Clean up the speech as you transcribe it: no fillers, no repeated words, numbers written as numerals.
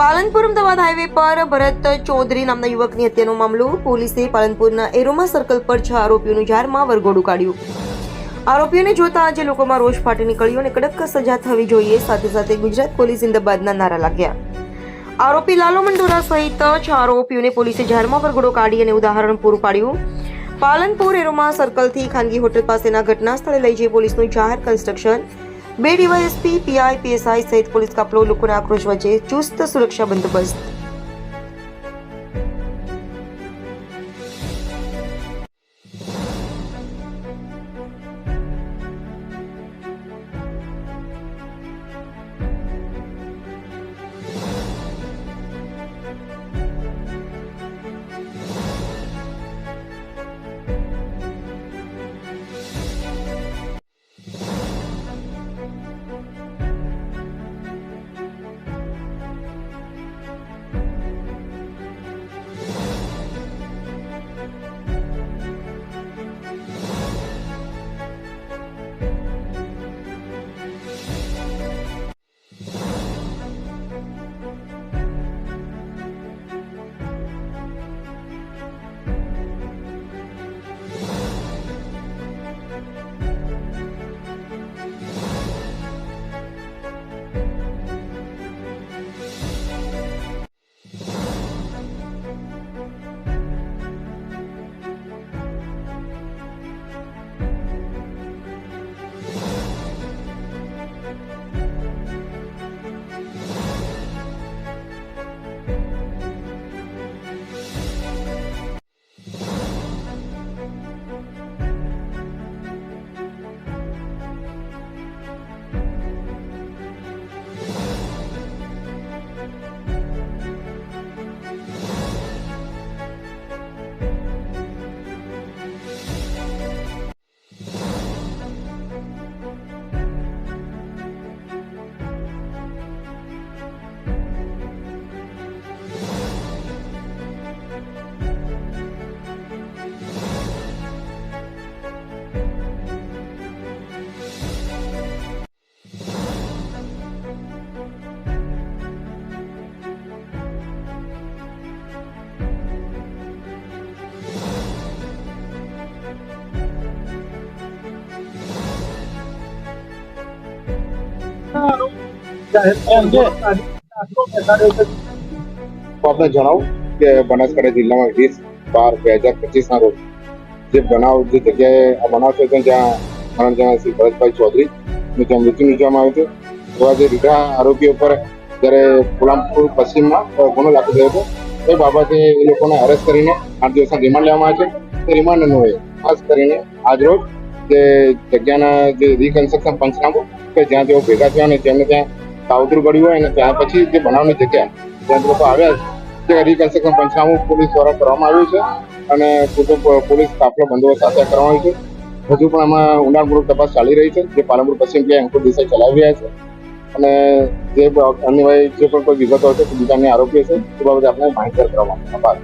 Palanpur Ahmedabad highway પર ભરત ચૌધરી નામના યુવકની હત્યાનો મામલો. પોલીસે પાલનપુરના એરોમા સર્કલ પર 6 આરોપીઓનું જાહેરમાં વરઘોડું કાઢ્યું. આરોપીઓને જોતા આજે લોકોમાં રોષ ફાટી નીકળ્યો અને કડક સજા થવી જોઈએ. સાથે સાથે ગુજરાત પોલીસ જિંદાબાદના નારા લાગ્યા. આરોપી લાલો મંડોરા સહિત 6 આરોપીઓને પોલીસે જાહેરમાં વરઘોડો કાઢી અને ઉદાહરણ પૂરું પાડ્યું. પાલનપુર એરોમા સર્કલથી ખાનગી હોટલ પાસેના ઘટના સ્થળે લઈ જઈ પોલીસનું જાહેર કન્સ્ટ્રક્શન. 2 ડીવાયએસપી, પીઆઈ, પીએસઆઈ સહિત પોલીસ કાફલો લોકોના આક્રોશ વચ્ચે ચુસ્ત સુરક્ષા બંદોબસ્ત. આપને જણાવું કે બનાસકાંઠા જિલ્લામાં 20/12/2025 રોજ જે બનાવ જે જગ્યાએ આ બનાવ છે ત્યાં મરણ જણા શ્રી ભરતભાઈ ચૌધરી જ્યાં મૃત્યુ નિપજવામાં આવ્યું છે. એવા જે રીઢા આરોપીઓ પર જ્યારે પાલનપુર પશ્ચિમમાં ગુનો દાખલ થયો હતો એ બાબતે એ લોકોને અરેસ્ટ કરીને 8 દિવસના રિમાન્ડ લેવામાં આવે છે. તે રિમાન્ડ અન્વયે ખાસ કરીને આજરોજ જે જગ્યાના જે રિકન્સ્ટ્રક્શન પંચનામું કે જ્યાં તેઓ ભેગા થયા અને જેમને ત્યાં કાવતરું પડ્યું હોય અને ત્યાર પછી જે બનાવની જગ્યા જ્યાં લોકો આવ્યા છે તે રિકન્સ્ટ્રક્શન પંચનામું પોલીસ દ્વારા કરવામાં આવ્યું છે અને પોલીસ કાફલો બંદોબસ્ત સાથે કરવામાં આવ્યું છે. હજુ પણ આમાં ઊંડાણપૂર્વક તપાસ ચાલી રહી છે જે પાલનપુર પશ્ચિમ પીઆઈ અંકુર દેસાઈ ચલાવી રહ્યા છે અને જે અન્ય જે પણ કોઈ વિગતો હશે બીજા અન્ય આરોપીઓ છે તે બાબતે આપણે માહિતગાર કરવામાં આભાર.